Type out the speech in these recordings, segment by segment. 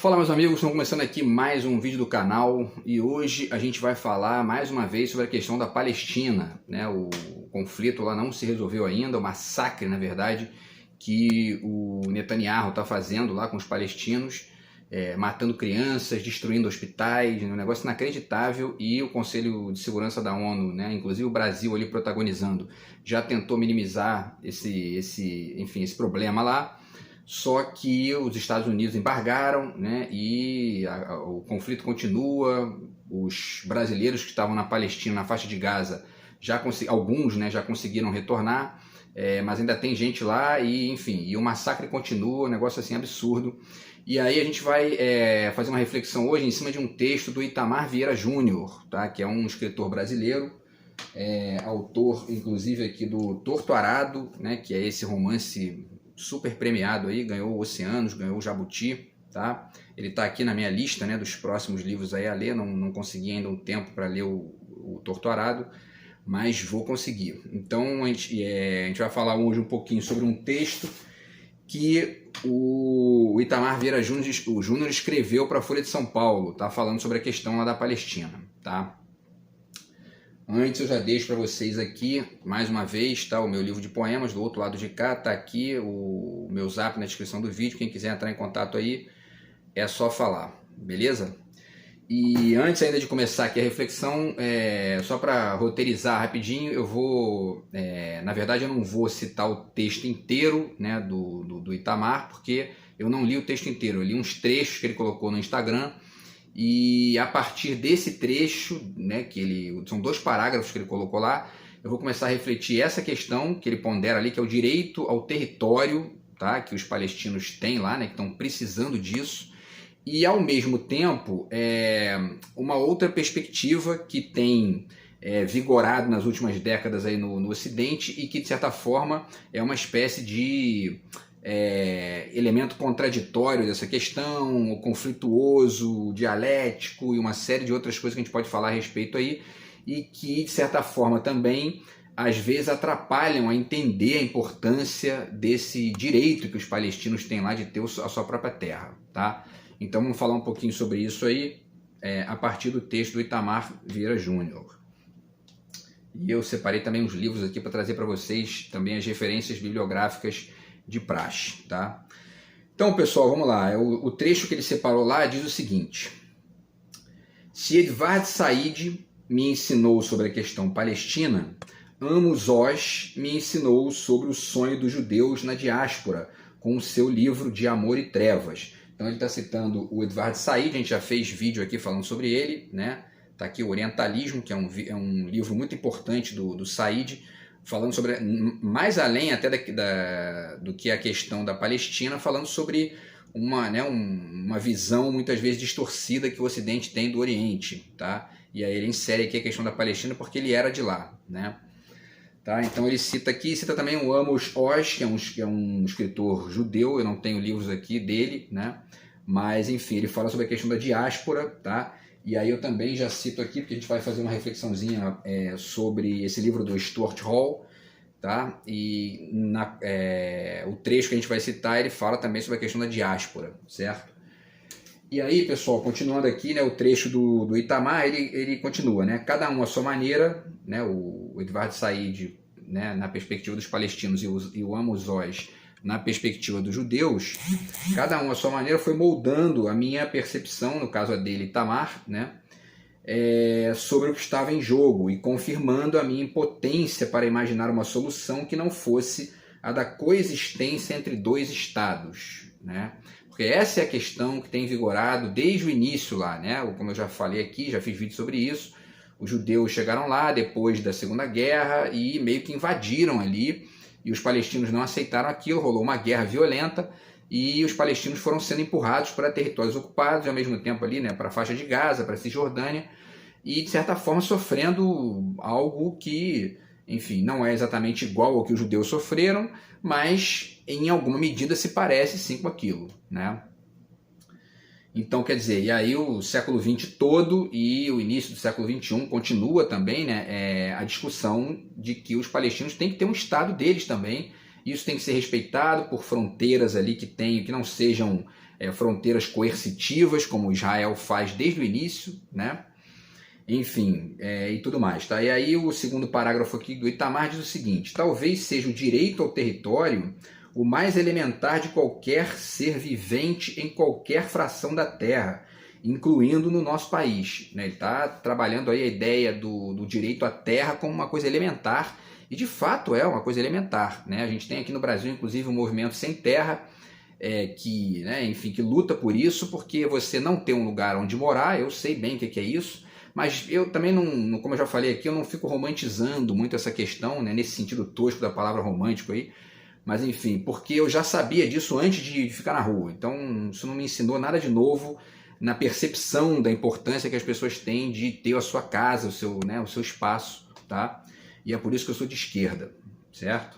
Fala, meus amigos, estamos começando aqui mais um vídeo do canal e hoje a gente vai falar mais uma vez sobre a questão da Palestina, né? O conflito lá não se resolveu ainda, o massacre, na verdade, que o Netanyahu está fazendo lá com os palestinos, matando crianças, destruindo hospitais, um negócio inacreditável, e o Conselho de Segurança da ONU, né? Inclusive o Brasil ali protagonizando, já tentou minimizar esse problema lá. Só que os Estados Unidos embargaram, né, e o conflito continua. Os brasileiros que estavam na Palestina, na faixa de Gaza, alguns, né, já conseguiram retornar, mas ainda tem gente lá e, enfim, e o massacre continua, um negócio assim absurdo. E aí a gente vai fazer uma reflexão hoje em cima de um texto do Itamar Vieira Júnior, tá, que é um escritor brasileiro, autor inclusive aqui do Torto Arado, né, que é esse romance super premiado aí, ganhou Oceanos, ganhou Jabuti, tá? Ele tá aqui na minha lista, né, dos próximos livros aí a ler, não consegui ainda um tempo para ler o Torto Arado, mas vou conseguir. Então a gente vai falar hoje um pouquinho sobre um texto que o Itamar Vieira Júnior escreveu para a Folha de São Paulo, tá? Falando sobre a questão lá da Palestina, tá? Antes eu já deixo para vocês aqui, mais uma vez, tá, o meu livro de poemas, do outro lado de cá, tá aqui o meu zap na descrição do vídeo, quem quiser entrar em contato aí, é só falar, beleza? E antes ainda de começar aqui a reflexão, só para roteirizar rapidinho, eu vou, na verdade eu não vou citar o texto inteiro, né, do Itamar, porque eu não li o texto inteiro, eu li uns trechos que ele colocou no Instagram. E a partir desse trecho, né, são 2 parágrafos que ele colocou lá, eu vou começar a refletir essa questão que ele pondera ali, que é o direito ao território, tá, que os palestinos têm lá, né, que estão precisando disso, e ao mesmo tempo uma outra perspectiva que tem vigorado nas últimas décadas aí no Ocidente e que, de certa forma, é uma espécie de elemento contraditório dessa questão, o conflituoso, o dialético e uma série de outras coisas que a gente pode falar a respeito aí, e que, de certa forma, também, às vezes, atrapalham a entender a importância desse direito que os palestinos têm lá de ter a sua própria terra, tá? Então vamos falar um pouquinho sobre isso aí, a partir do texto do Itamar Vieira Júnior. E eu separei também uns livros aqui para trazer para vocês também as referências bibliográficas de praxe, tá? Então, pessoal, vamos lá. O trecho que ele separou lá diz o seguinte: se Edvard Said me ensinou sobre a questão palestina, Amos Oz me ensinou sobre o sonho dos judeus na diáspora, com o seu livro de Amor e Trevas. Então ele está citando o Edvard Said, a gente já fez vídeo aqui falando sobre ele, né? Tá aqui o Orientalismo, que é um livro muito importante do Said, falando sobre, mais além até do que a questão da Palestina, falando sobre uma visão muitas vezes distorcida que o Ocidente tem do Oriente, tá? E aí ele insere aqui a questão da Palestina porque ele era de lá, né? Tá? Então ele cita também o Amos Oz, que é um escritor judeu, eu não tenho livros aqui dele, né? Mas enfim, ele fala sobre a questão da diáspora, tá? E aí eu também já cito aqui, porque a gente vai fazer uma reflexãozinha sobre esse livro do Stuart Hall, tá? E o trecho que a gente vai citar, ele fala também sobre a questão da diáspora, certo? E aí, pessoal, continuando aqui, né, o trecho do Itamar, ele continua, né? Cada um à sua maneira, né? O Edvard Said, né, na perspectiva dos palestinos, e o Amos Oz na perspectiva dos judeus, cada um à sua maneira foi moldando a minha percepção, no caso a dele, Itamar, né, sobre o que estava em jogo e confirmando a minha impotência para imaginar uma solução que não fosse a da coexistência entre 2 estados, né? Porque essa é a questão que tem vigorado desde o início lá, né? Como eu já falei aqui, já fiz vídeo sobre isso, os judeus chegaram lá depois da Segunda Guerra e meio que invadiram ali, e os palestinos não aceitaram aquilo, rolou uma guerra violenta e os palestinos foram sendo empurrados para territórios ocupados e ao mesmo tempo ali, né, para a faixa de Gaza, para a Cisjordânia, e de certa forma sofrendo algo que, enfim, não é exatamente igual ao que os judeus sofreram, mas em alguma medida se parece sim com aquilo, né? Então, quer dizer, e aí o século XX todo e o início do século XXI continua também, né, a discussão de que os palestinos têm que ter um Estado deles também. Isso tem que ser respeitado por fronteiras ali que não sejam fronteiras coercitivas, como Israel faz desde o início, né? Enfim, e tudo mais. Tá? E aí o segundo parágrafo aqui do Itamar diz o seguinte: talvez seja o direito ao território o mais elementar de qualquer ser vivente em qualquer fração da terra, incluindo no nosso país. Né? Ele está trabalhando aí a ideia do direito à terra como uma coisa elementar, e de fato é uma coisa elementar. Né? A gente tem aqui no Brasil, inclusive, um movimento Sem Terra, que, né, enfim, que luta por isso, porque você não tem um lugar onde morar. Eu sei bem o que é isso, mas eu também não, como eu já falei aqui, eu não fico romantizando muito essa questão, né, nesse sentido tosco da palavra romântico aí, mas enfim, porque eu já sabia disso antes de ficar na rua, então isso não me ensinou nada de novo na percepção da importância que as pessoas têm de ter a sua casa, o seu espaço, tá? E é por isso que eu sou de esquerda, certo?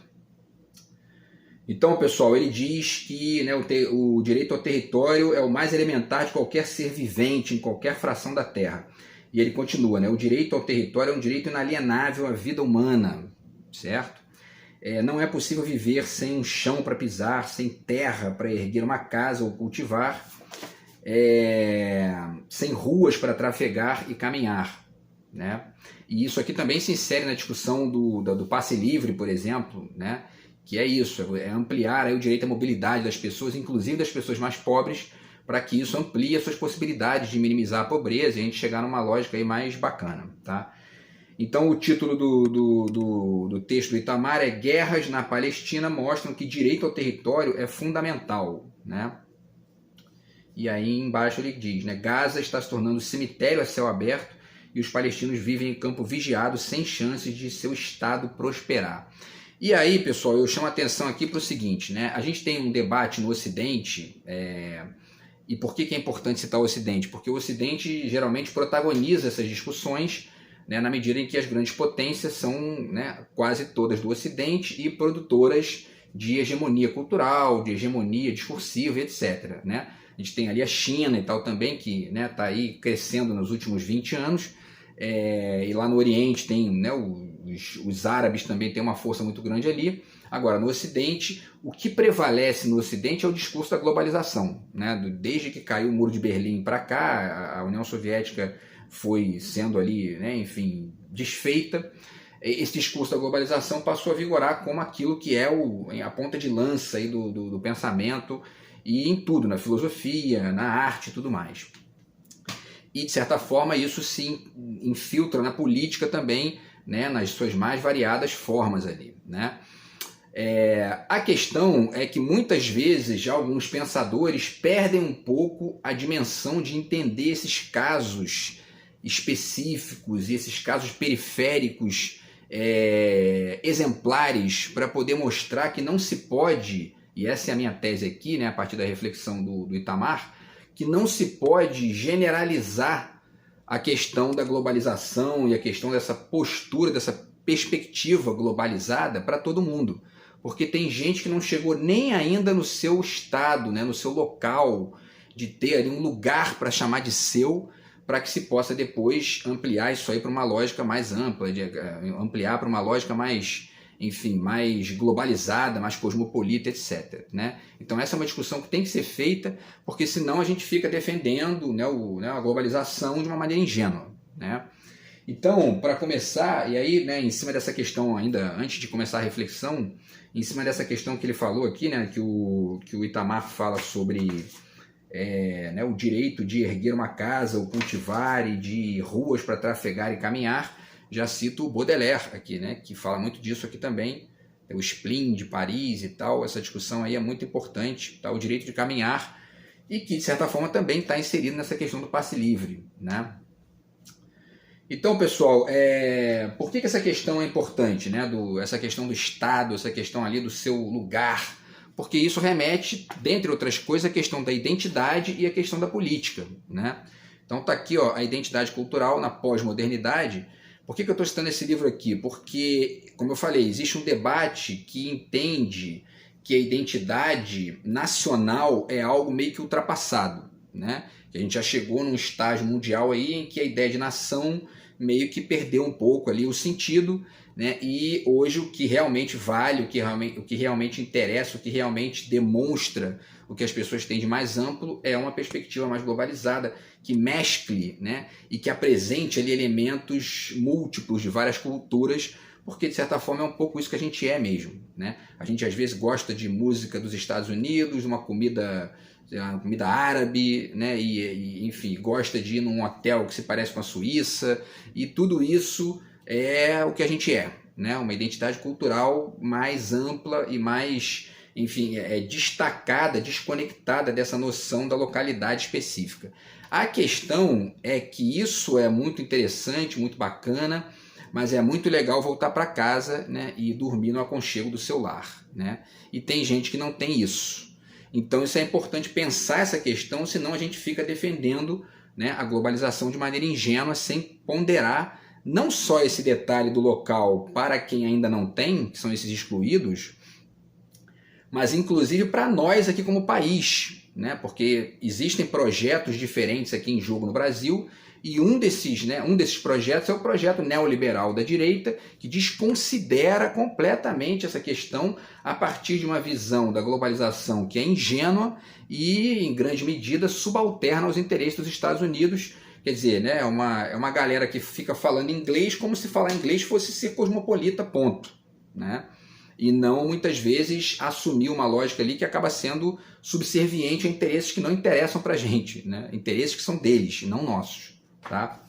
Então, pessoal, ele diz que, né, o direito ao território é o mais elementar de qualquer ser vivente em qualquer fração da terra. E ele continua, né, o direito ao território é um direito inalienável à vida humana, certo? Não é possível viver sem um chão para pisar, sem terra para erguer uma casa ou cultivar, sem ruas para trafegar e caminhar, né? E isso aqui também se insere na discussão do passe livre, por exemplo, né? Que é isso, é ampliar aí o direito à mobilidade das pessoas, inclusive das pessoas mais pobres, para que isso amplie as suas possibilidades de minimizar a pobreza e a gente chegar numa lógica aí mais bacana, tá? Então o título do texto do Itamar é Guerras na Palestina mostram que direito ao território é fundamental, né? E aí embaixo ele diz, né, Gaza está se tornando cemitério a céu aberto e os palestinos vivem em campo vigiado sem chances de seu estado prosperar. E aí, pessoal, eu chamo a atenção aqui para o seguinte, né? A gente tem um debate no Ocidente, e por que é importante citar o Ocidente? Porque o Ocidente geralmente protagoniza essas discussões, né, na medida em que as grandes potências são, né, quase todas do Ocidente e produtoras de hegemonia cultural, de hegemonia discursiva, etc. Né? A gente tem ali a China e tal também, que está aí crescendo nos últimos 20 anos, e lá no Oriente tem, né, os árabes também têm uma força muito grande ali. Agora, no Ocidente, o que prevalece no Ocidente é o discurso da globalização. Né? Desde que caiu o Muro de Berlim para cá, a União Soviética foi sendo ali, né, enfim, desfeita. Esse discurso da globalização passou a vigorar como aquilo que é a ponta de lança aí do pensamento e em tudo, na filosofia, na arte e tudo mais. E, de certa forma, isso se infiltra na política também, né, nas suas mais variadas formas ali, né? A questão é que muitas vezes já alguns pensadores perdem um pouco a dimensão de entender esses casos específicos e esses casos periféricos exemplares para poder mostrar que não se pode, e essa é a minha tese aqui, né, a partir da reflexão do Itamar, que não se pode generalizar a questão da globalização e a questão dessa postura, dessa perspectiva globalizada para todo mundo. Porque tem gente que não chegou nem ainda no seu estado, né, no seu local, de ter ali um lugar para chamar de seu, para que se possa depois ampliar isso aí para uma lógica mais ampla, de ampliar para uma lógica mais, enfim, mais globalizada, mais cosmopolita, etc. Né? Então essa é uma discussão que tem que ser feita, porque senão a gente fica defendendo, né, a globalização de uma maneira ingênua. Né? Então, para começar, e aí, né, em cima dessa questão ainda, antes de começar a reflexão, em cima dessa questão que ele falou aqui, né, que o Itamar fala sobre né, o direito de erguer uma casa, ou cultivar, e de ruas para trafegar e caminhar, já cito o Baudelaire aqui, né, que fala muito disso aqui também, o spleen de Paris e tal, essa discussão aí é muito importante, tá, o direito de caminhar, e que de certa forma também está inserido nessa questão do passe livre, né. Então, pessoal, por que essa questão é importante, né? Essa questão do Estado, essa questão ali do seu lugar? Porque isso remete, dentre outras coisas, à questão da identidade e à questão da política, né? Então tá aqui, ó, a identidade cultural na pós-modernidade. Por que eu estou citando esse livro aqui? Porque, como eu falei, existe um debate que entende que a identidade nacional é algo meio que ultrapassado, né? Que a gente já chegou num estágio mundial aí em que a ideia de nação meio que perdeu um pouco ali o sentido, né? E hoje o que realmente vale, o que realmente interessa, o que realmente demonstra o que as pessoas têm de mais amplo é uma perspectiva mais globalizada, que mescle, né? E que apresente ali elementos múltiplos de várias culturas, porque de certa forma é um pouco isso que a gente é mesmo, né? A gente às vezes gosta de música dos Estados Unidos, uma comida árabe, né? Enfim, gosta de ir num hotel que se parece com a Suíça, e tudo isso é o que a gente é, né? Uma identidade cultural mais ampla e mais, enfim, destacada, desconectada dessa noção da localidade específica. A questão é que isso é muito interessante, muito bacana, mas é muito legal voltar para casa, né, e dormir no aconchego do seu lar, né? E tem gente que não tem isso. Então isso é importante pensar essa questão, senão a gente fica defendendo, né, a globalização de maneira ingênua, sem ponderar não só esse detalhe do local para quem ainda não tem, que são esses excluídos, mas inclusive para nós aqui como país, né? Porque existem projetos diferentes aqui em jogo no Brasil, e um desses projetos é o projeto neoliberal da direita, que desconsidera completamente essa questão a partir de uma visão da globalização que é ingênua e, em grande medida, subalterna aos interesses dos Estados Unidos. Quer dizer, né, é uma galera que fica falando inglês como se falar inglês fosse ser cosmopolita, ponto, né? E não, muitas vezes, assumir uma lógica ali que acaba sendo subserviente a interesses que não interessam para a gente, né? Interesses que são deles, não nossos. Tá?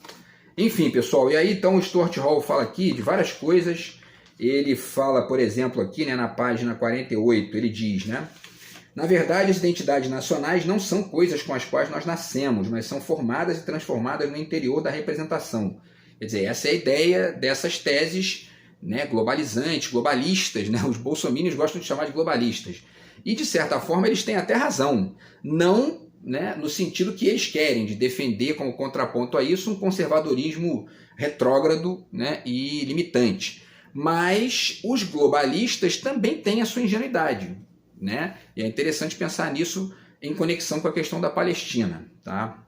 Enfim, pessoal, e aí então o Stuart Hall fala aqui de várias coisas. Ele fala, por exemplo, aqui, né, na página 48, ele diz, né, na verdade as identidades nacionais não são coisas com as quais nós nascemos, mas são formadas e transformadas no interior da representação. Quer dizer, essa é a ideia dessas teses, né, globalizantes, globalistas, né? Os bolsominions gostam de chamar de globalistas. E de certa forma eles têm até razão. Não, né, no sentido que eles querem, de defender como contraponto a isso um conservadorismo retrógrado, né, e limitante. Mas os globalistas também têm a sua ingenuidade, né? E é interessante pensar nisso em conexão com a questão da Palestina. Tá?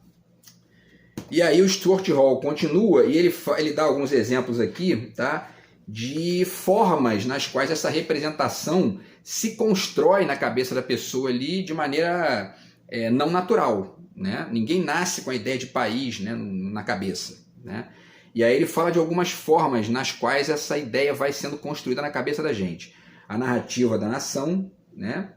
E aí o Stuart Hall continua e ele dá alguns exemplos aqui, tá, de formas nas quais essa representação se constrói na cabeça da pessoa ali de maneira não natural, né? Ninguém nasce com a ideia de país, né, na cabeça, né? E aí ele fala de algumas formas nas quais essa ideia vai sendo construída na cabeça da gente. A narrativa da nação, né,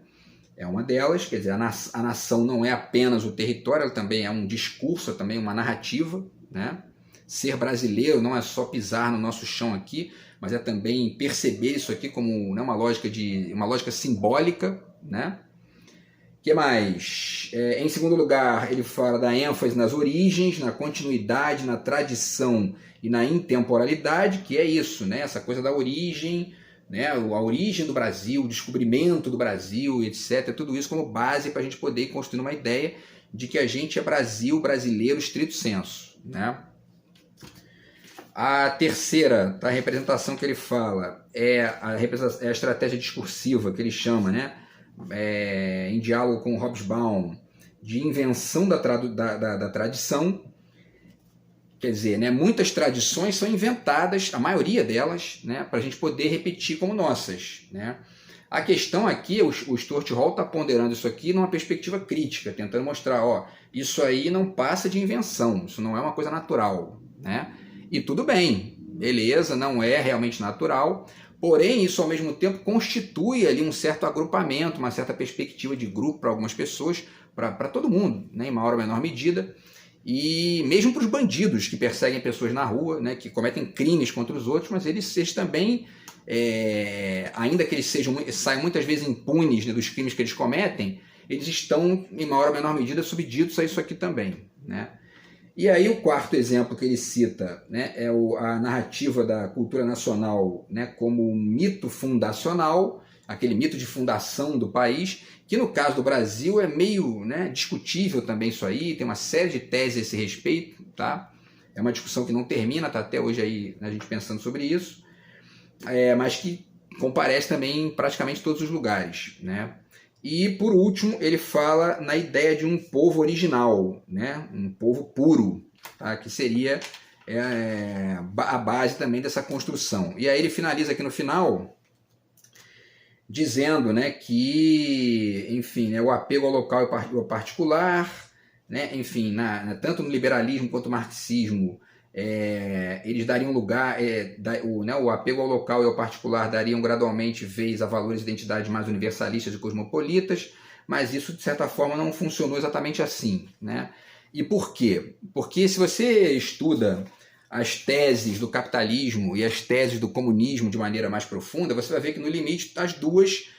é uma delas, quer dizer, a nação não é apenas o território, ela também é um discurso, também uma narrativa, né? Ser brasileiro não é só pisar no nosso chão aqui, mas é também perceber isso aqui como, né, uma lógica simbólica, né? Que mais? Em segundo lugar, ele fala da ênfase nas origens, na continuidade, na tradição e na intemporalidade, que é isso, né? Essa coisa da origem, né? A origem do Brasil, o descobrimento do Brasil, etc. Tudo isso como base para a gente poder construir uma ideia de que a gente é Brasil, brasileiro, estrito sensu, né? A terceira, tá, a representação que ele fala é a estratégia discursiva, que ele chama, né? Em diálogo com Hobsbawm, de invenção da tradição. Quer dizer, né, muitas tradições são inventadas, a maioria delas, né, para a gente poder repetir como nossas, né? A questão aqui, o Stuart Hall está ponderando isso aqui numa perspectiva crítica, tentando mostrar, ó, isso aí não passa de invenção, isso não é uma coisa natural, né? E tudo bem, beleza, não é realmente natural, porém isso ao mesmo tempo constitui ali um certo agrupamento, uma certa perspectiva de grupo para algumas pessoas, para todo mundo, né, em maior ou menor medida, e mesmo para os bandidos que perseguem pessoas na rua, né, que cometem crimes contra os outros, mas eles também, ainda que eles saiam muitas vezes impunes, né, dos crimes que eles cometem, eles estão em maior ou menor medida subditos a isso aqui também, né? E aí o quarto exemplo que ele cita, né, é a narrativa da cultura nacional, né, como um mito fundacional, aquele mito de fundação do país, que no caso do Brasil é meio, né, discutível também isso aí, tem uma série de teses a esse respeito, tá? É uma discussão que não termina, tá até hoje aí a gente pensando sobre isso, mas que comparece também em praticamente todos os lugares, né? E, por último, ele fala na ideia de um povo original, né? Um povo puro, tá? Que seria a base também dessa construção. E aí ele finaliza aqui no final dizendo, né, que, enfim, né, o apego ao local e ao particular, né, enfim, tanto no liberalismo quanto no marxismo, eles dariam lugar, o apego ao local e ao particular dariam gradualmente vez a valores e identidades mais universalistas e cosmopolitas, mas isso, de certa forma, não funcionou exatamente assim, né? E por quê? Porque se você estuda as teses do capitalismo e as teses do comunismo de maneira mais profunda, você vai ver que no limite as duas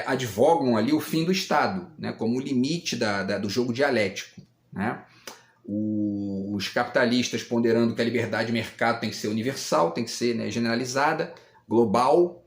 advogam ali o fim do Estado, né, como o limite do jogo dialético, né? Os capitalistas ponderando que a liberdade de mercado tem que ser universal, tem que ser, né, generalizada, global,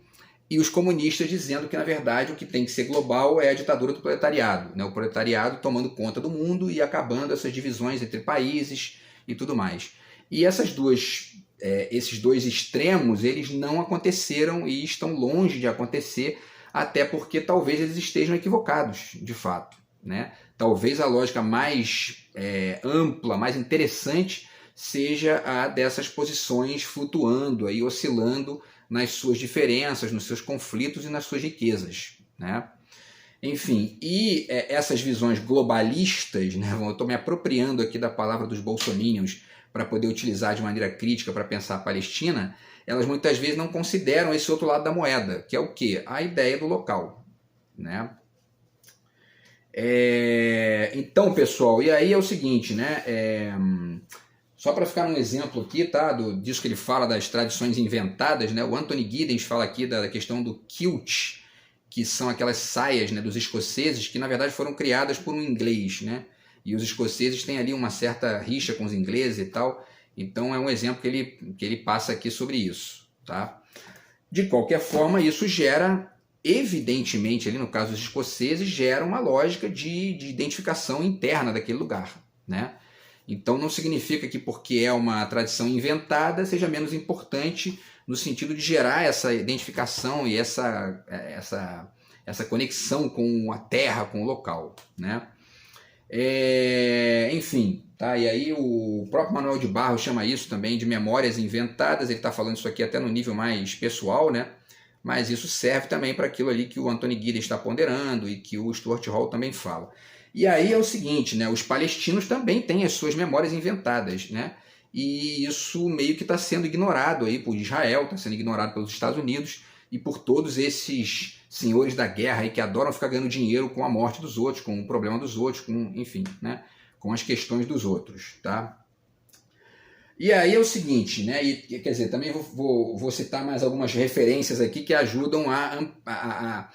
e os comunistas dizendo que, na verdade, o que tem que ser global é a ditadura do proletariado, né? O proletariado tomando conta do mundo e acabando essas divisões entre países e tudo mais. E esses dois extremos, eles não aconteceram e estão longe de acontecer, até porque talvez eles estejam equivocados, de fato, né? Talvez a lógica mais ampla, mais interessante, seja a dessas posições flutuando, aí, oscilando nas suas diferenças, nos seus conflitos e nas suas riquezas, né? Enfim, e essas visões globalistas, né, eu estou me apropriando aqui da palavra dos bolsominions para poder utilizar de maneira crítica para pensar a Palestina, elas muitas vezes não consideram esse outro lado da moeda, que é o quê? A ideia do local, né? Então, pessoal, e aí é o seguinte, né? Só para ficar um exemplo aqui, tá, disso que ele fala das tradições inventadas, né? O Anthony Giddens fala aqui da questão do kilt, que são aquelas saias, né, dos escoceses, que na verdade foram criadas por um inglês, né? E os escoceses têm ali uma certa rixa com os ingleses e tal. Então é um exemplo que ele passa aqui sobre isso, tá? De qualquer forma, isso gera, evidentemente, ali no caso dos escoceses, gera uma lógica de identificação interna daquele lugar, né? Então não significa que porque é uma tradição inventada seja menos importante no sentido de gerar essa identificação e essa conexão com a terra, com o local, né? Enfim, tá? E aí o próprio Manuel de Barros chama isso também de memórias inventadas. Ele está falando isso aqui até no nível mais pessoal, né? Mas isso serve também para aquilo ali que o Anthony Giddens está ponderando e que o Stuart Hall também fala. E aí é o seguinte, né? Os palestinos também têm as suas memórias inventadas, né? E isso meio que está sendo ignorado aí por Israel, está sendo ignorado pelos Estados Unidos e por todos esses senhores da guerra aí que adoram ficar ganhando dinheiro com a morte dos outros, com o problema dos outros, com, enfim, né? Com as questões dos outros, tá? E aí é o seguinte, né? E, quer dizer, também vou citar mais algumas referências aqui que ajudam a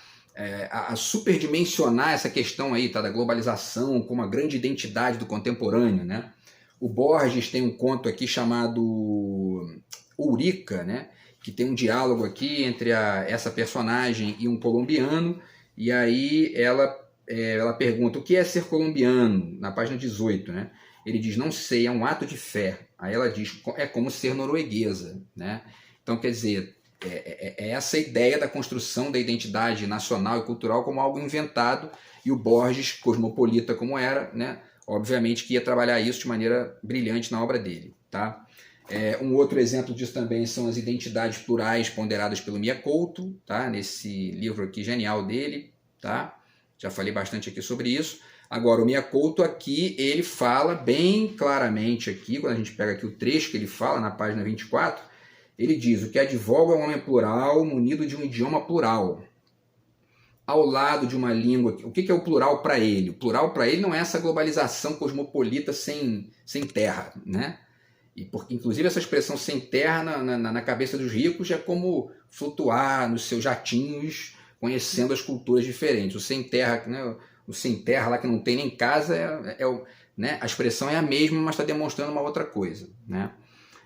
superdimensionar essa questão aí, tá, da globalização como a grande identidade do contemporâneo, né? O Borges tem um conto aqui chamado Ourica, né? Que tem um diálogo aqui entre essa personagem e um colombiano, e aí ela pergunta o que é ser colombiano, na página 18, né? Ele diz, não sei, é um ato de fé. Aí ela diz, é como ser norueguesa, né? Então, quer dizer, essa ideia da construção da identidade nacional e cultural como algo inventado, e o Borges, cosmopolita como era, né, obviamente que ia trabalhar isso de maneira brilhante na obra dele, tá? Um outro exemplo disso também são as identidades plurais ponderadas pelo Mia Couto, tá? Nesse livro aqui genial dele, tá? Já falei bastante aqui sobre isso. Agora, o Mia Couto aqui, ele fala bem claramente aqui, quando a gente pega aqui o trecho que ele fala na página 24, ele diz, o que advoga é um homem plural munido de um idioma plural, ao lado de uma língua. O que é o plural para ele? O plural para ele não é essa globalização cosmopolita sem terra, né? E porque, inclusive, essa expressão sem terra na cabeça dos ricos é como flutuar nos seus jatinhos, conhecendo as culturas diferentes. O sem terra, né? O sem terra lá que não tem nem casa, né? A expressão é a mesma, mas está demonstrando uma outra coisa, né?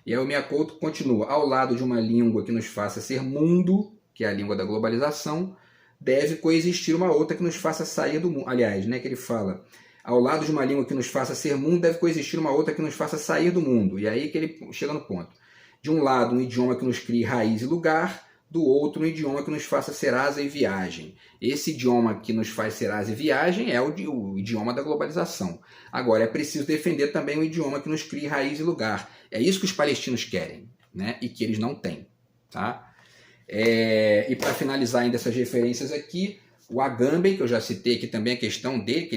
E aí o Mia Couto continua, ao lado de uma língua que nos faça ser mundo, que é a língua da globalização, deve coexistir uma outra que nos faça sair do mundo. Aliás, né, que ele fala, ao lado de uma língua que nos faça ser mundo, deve coexistir uma outra que nos faça sair do mundo. E aí que ele chega no ponto. De um lado, um idioma que nos crie raiz e lugar, do outro um idioma que nos faça ser asa e viagem. Esse idioma que nos faz ser asa e viagem é o idioma da globalização. Agora, é preciso defender também o idioma que nos crie raiz e lugar. É isso que os palestinos querem, né? E que eles não têm. Tá? E para finalizar ainda essas referências aqui, o Agamben, que eu já citei aqui também a questão dele, que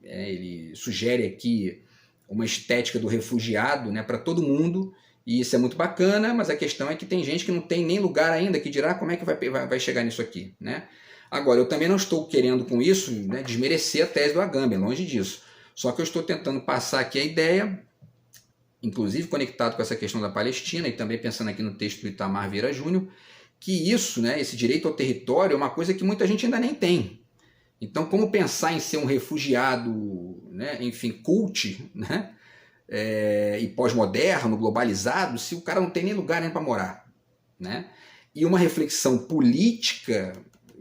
ele sugere aqui uma estética do refugiado, né, para todo mundo, e isso é muito bacana, mas a questão é que tem gente que não tem nem lugar ainda, que dirá como é que vai chegar nisso aqui. Né? Agora, eu também não estou querendo com isso, né, desmerecer a tese do Agamben, longe disso. Só que eu estou tentando passar aqui a ideia, inclusive conectado com essa questão da Palestina, e também pensando aqui no texto do Itamar Vieira Júnior, que isso, né, esse direito ao território é uma coisa que muita gente ainda nem tem. Então, como pensar em ser um refugiado, né, enfim, cult, né, e pós-moderno, globalizado, se o cara não tem nem lugar nem para morar? Né? E uma reflexão política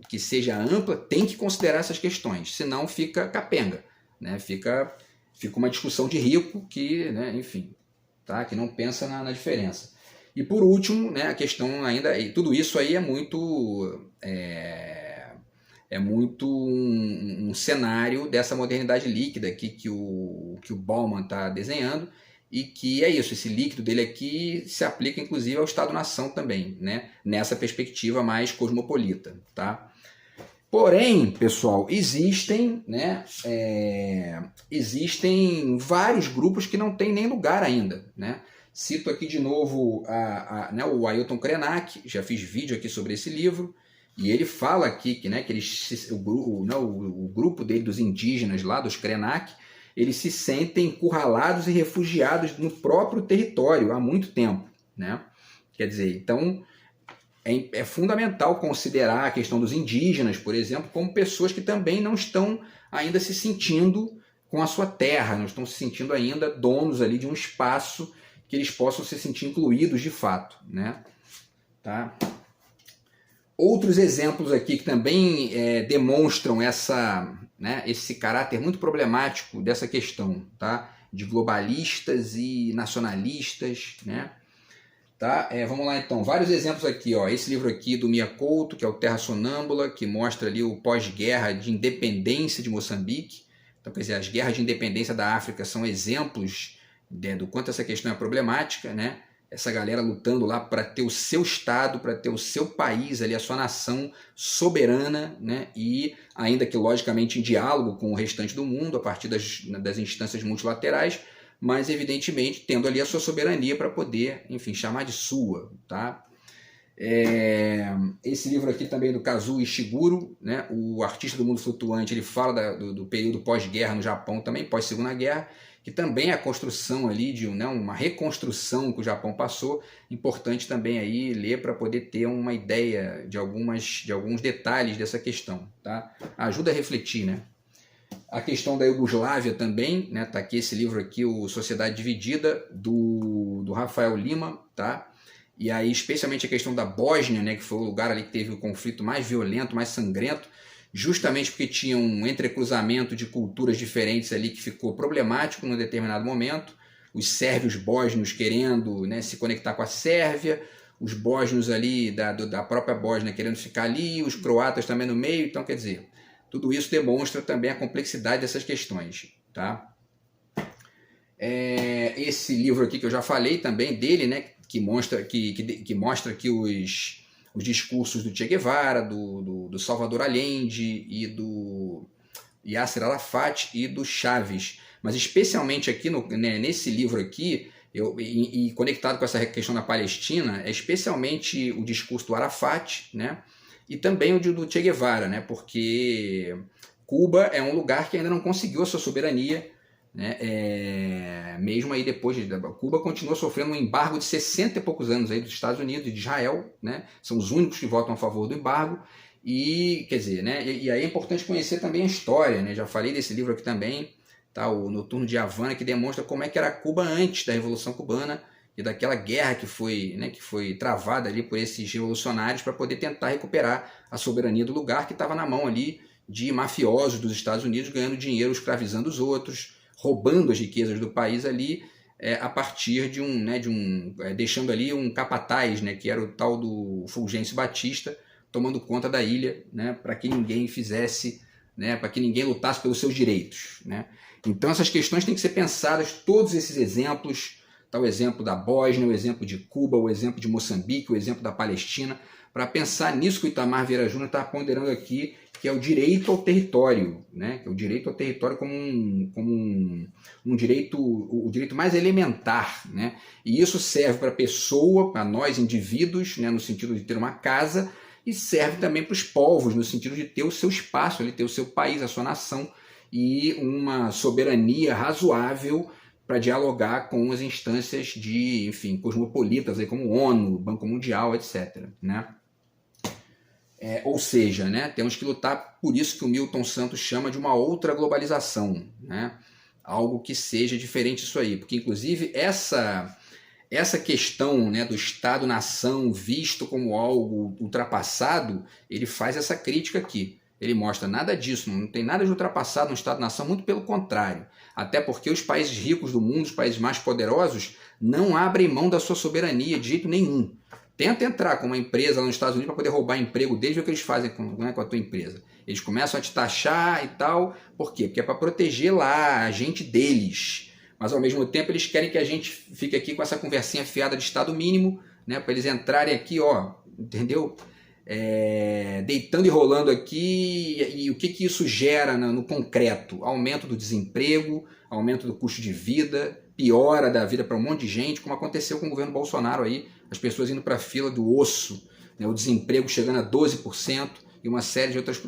que seja ampla tem que considerar essas questões, senão fica capenga. Né? Fica uma discussão de rico que, né, enfim, tá, que não pensa na diferença. E por último, né, a questão ainda, e tudo isso aí é muito um cenário dessa modernidade líquida aqui que o Bauman está desenhando, e que é isso, esse líquido dele aqui se aplica inclusive ao Estado-nação também, né, nessa perspectiva mais cosmopolita. Tá? Porém, pessoal, existem vários grupos que não têm nem lugar ainda. Né? Cito aqui de novo o Ailton Krenak, já fiz vídeo aqui sobre esse livro, e ele fala aqui que, né, que o grupo dele, dos indígenas lá, dos Krenak, eles se sentem encurralados e refugiados no próprio território há muito tempo. Né? Quer dizer, então é fundamental considerar a questão dos indígenas, por exemplo, como pessoas que também não estão ainda se sentindo com a sua terra, não estão se sentindo ainda donos ali de um espaço que eles possam se sentir incluídos de fato. Né? Tá? Outros exemplos aqui que também demonstram esse caráter muito problemático dessa questão, tá? De globalistas e nacionalistas. Né? Tá? Vamos lá então, vários exemplos aqui. Ó. Esse livro aqui do Mia Couto, que é o Terra Sonâmbula, que mostra ali o pós-guerra de independência de Moçambique. Então, quer dizer, as guerras de independência da África são exemplos do quanto essa questão é problemática, né? Essa galera lutando lá para ter o seu estado, para ter o seu país ali, a sua nação soberana, né? E ainda que logicamente em diálogo com o restante do mundo, a partir das instâncias multilaterais, mas evidentemente tendo ali a sua soberania para poder, enfim, chamar de sua. Tá? Esse livro aqui também do Kazuo Ishiguro, né? O artista do mundo flutuante, ele fala do período pós-guerra no Japão também, pós-segunda guerra, que também é a construção ali de uma reconstrução que o Japão passou. Importante também aí ler para poder ter uma ideia de alguns detalhes dessa questão. Tá? Ajuda a refletir, né? A questão da Iugoslávia também, né? Tá aqui esse livro aqui, o Sociedade Dividida, do Rafael Lima, tá? E aí especialmente a questão da Bósnia, né? Que foi o lugar ali que teve o conflito mais violento, mais sangrento, justamente porque tinha um entrecruzamento de culturas diferentes ali que ficou problemático num determinado momento. Os sérvios bósnios querendo, né, se conectar com a Sérvia, os bósnios ali da própria Bósnia querendo ficar ali, os croatas também no meio. Então, quer dizer, tudo isso demonstra também a complexidade dessas questões. Tá? Esse livro aqui que eu já falei também dele, né, que mostra que os discursos do Che Guevara, do Salvador Allende e do Yasser Arafat e do Chaves. Mas especialmente aqui nesse livro aqui, e conectado com essa questão da Palestina, é especialmente o discurso do Arafat, né? E também o do Che Guevara, né? Porque Cuba é um lugar que ainda não conseguiu a sua soberania, né? Mesmo aí depois, Cuba continua sofrendo um embargo de 60 e poucos anos aí dos Estados Unidos e de Israel, né? São os únicos que votam a favor do embargo. E, quer dizer, né? E aí é importante conhecer também a história, né? Já falei desse livro aqui também, tá? O Noturno de Havana, que demonstra como é que era Cuba antes da Revolução Cubana e daquela guerra que foi travada ali por esses revolucionários para poder tentar recuperar a soberania do lugar, que estava na mão ali de mafiosos dos Estados Unidos ganhando dinheiro, escravizando os outros, roubando as riquezas do país ali, a partir de deixando ali um capataz, né, que era o tal do Fulgêncio Batista, tomando conta da ilha, né, para que ninguém fizesse, né, para que ninguém lutasse pelos seus direitos, né. Então essas questões têm que ser pensadas, todos esses exemplos, tá, o exemplo da Bósnia, o exemplo de Cuba, o exemplo de Moçambique, o exemplo da Palestina, para pensar nisso que o Itamar Vieira Júnior está ponderando aqui, que é o direito ao território, né? Que é o direito ao território como um direito, o direito mais elementar, né? E isso serve para a pessoa, para nós indivíduos, né? No sentido de ter uma casa, e serve também para os povos, no sentido de ter o seu espaço, ter o seu país, a sua nação, e uma soberania razoável para dialogar com as instâncias de, enfim, cosmopolitas, aí, como ONU, Banco Mundial, etc., né? Ou seja, né, temos que lutar por isso que o Milton Santos chama de uma outra globalização, né? Algo que seja diferente disso aí, porque inclusive essa questão, né, do Estado-nação visto como algo ultrapassado, ele faz essa crítica aqui. Ele mostra nada disso, não tem nada de ultrapassado no Estado-nação, muito pelo contrário. Até porque os países ricos do mundo, os países mais poderosos, não abrem mão da sua soberania de jeito nenhum. Tenta entrar com uma empresa lá nos Estados Unidos para poder roubar emprego deles, ver o que eles fazem com a tua empresa. Eles começam a te taxar e tal. Por quê? Porque é para proteger lá a gente deles. Mas ao mesmo tempo eles querem que a gente fique aqui com essa conversinha fiada de Estado mínimo, né, para eles entrarem aqui, ó, entendeu? Deitando e rolando aqui, e o que isso gera no concreto? Aumento do desemprego, aumento do custo de vida, piora da vida para um monte de gente, como aconteceu com o governo Bolsonaro aí, as pessoas indo para a fila do osso, né, o desemprego chegando a 12% e uma série de outras,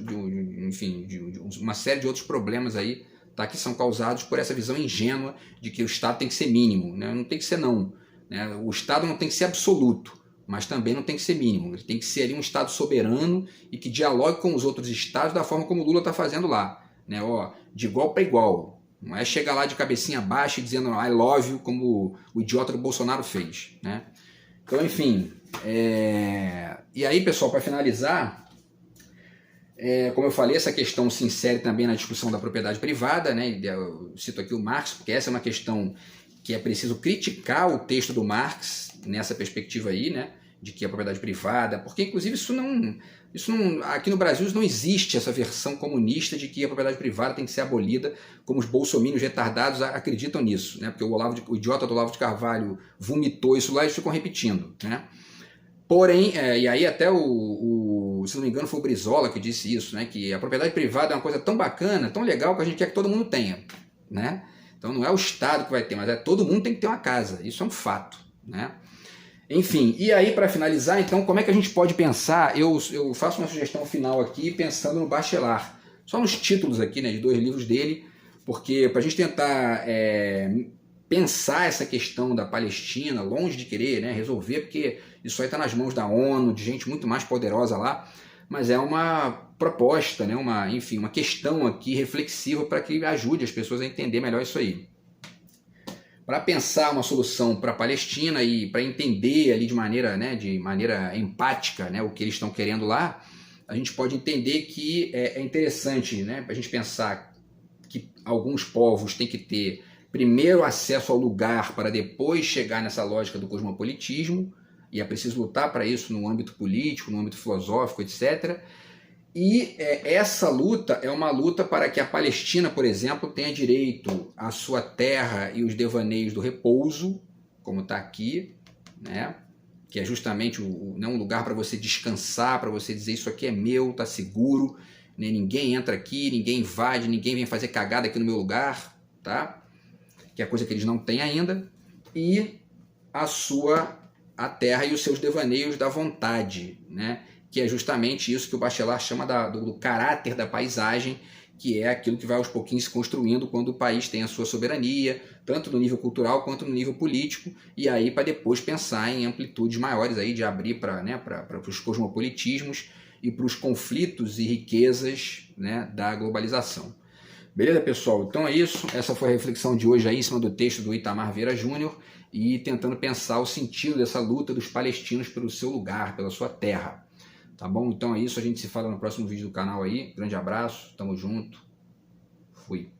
uma série de outros problemas aí, tá, que são causados por essa visão ingênua de que o Estado tem que ser mínimo, né? Não tem que ser não, né? O Estado não tem que ser absoluto, mas também não tem que ser mínimo. Ele tem que ser ali um Estado soberano e que dialogue com os outros estados da forma como o Lula está fazendo lá, né? Ó, de igual para igual. Não é chegar lá de cabecinha baixa e dizendo I love you, como o idiota do Bolsonaro fez, né? Então, enfim. E aí, pessoal, para finalizar, como eu falei, essa questão se insere também na discussão da propriedade privada, né? Eu cito aqui o Marx, porque essa é uma questão que é preciso criticar o texto do Marx nessa perspectiva aí, né, de que a propriedade privada, porque inclusive isso não, aqui no Brasil não existe essa versão comunista de que a propriedade privada tem que ser abolida, como os bolsominions retardados acreditam nisso, né, porque o idiota do Olavo de Carvalho vomitou isso lá e eles ficam repetindo, né. Porém, e aí até se não me engano foi o Brizola que disse isso, né, que a propriedade privada é uma coisa tão bacana, tão legal, que a gente quer que todo mundo tenha, né. Então não é o Estado que vai ter, mas todo mundo tem que ter uma casa, isso é um fato, né. Enfim, e aí para finalizar, então, como é que a gente pode pensar? Eu faço uma sugestão final aqui pensando no Bachelard, só nos títulos aqui, né, de 2 livros dele, porque para a gente tentar pensar essa questão da Palestina, longe de querer, né, resolver, porque isso aí está nas mãos da ONU, de gente muito mais poderosa lá, mas é uma proposta, né, uma questão aqui reflexiva para que ajude as pessoas a entender melhor isso aí. Para pensar uma solução para a Palestina e para entender ali de maneira empática, né, o que eles estão querendo lá, a gente pode entender que é interessante, né, a gente pensar que alguns povos têm que ter primeiro acesso ao lugar para depois chegar nessa lógica do cosmopolitismo, e é preciso lutar para isso no âmbito político, no âmbito filosófico, etc., e essa luta é uma luta para que a Palestina, por exemplo, tenha direito à sua terra e os devaneios do repouso, como está aqui, né? Que é justamente um lugar para você descansar, para você dizer isso aqui é meu, está seguro, né? Ninguém entra aqui, ninguém invade, ninguém vem fazer cagada aqui no meu lugar, tá? Que é coisa que eles não têm ainda, e a terra e os seus devaneios da vontade, né? Que é justamente isso que o Bachelard chama do caráter da paisagem, que é aquilo que vai aos pouquinhos se construindo quando o país tem a sua soberania, tanto no nível cultural quanto no nível político, e aí para depois pensar em amplitudes maiores, aí de abrir para os cosmopolitismos e para os conflitos e riquezas, né, da globalização. Beleza, pessoal? Então é isso. Essa foi a reflexão de hoje aí em cima do texto do Itamar Vieira Júnior e tentando pensar o sentido dessa luta dos palestinos pelo seu lugar, pela sua terra. Tá bom? Então é isso, a gente se fala no próximo vídeo do canal aí. Grande abraço, tamo junto. Fui.